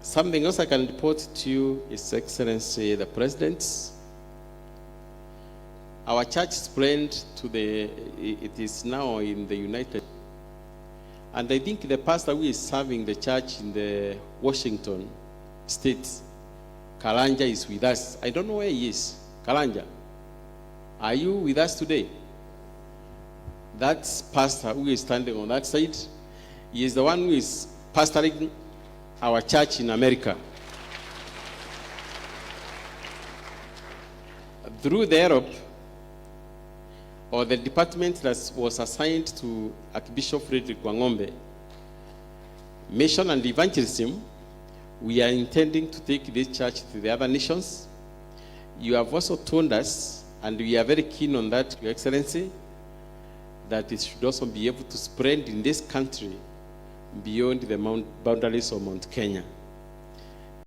Something else I can report to you, His Excellency the President. Our church spread to it is now in the United. And I think the pastor who is serving the church in the Washington State, Karanja, is with us. I don't know where he is. Karanja, are you with us today? That pastor who is standing on that side, he is the one who is pastoring our church in America. Through the Europe, or the department that was assigned to Archbishop Frederick Wangombe, Mission and Evangelism, we are intending to take this church to the other nations. You have also told us, and we are very keen on that, Your Excellency, that it should also be able to spread in this country beyond the boundaries of Mount Kenya.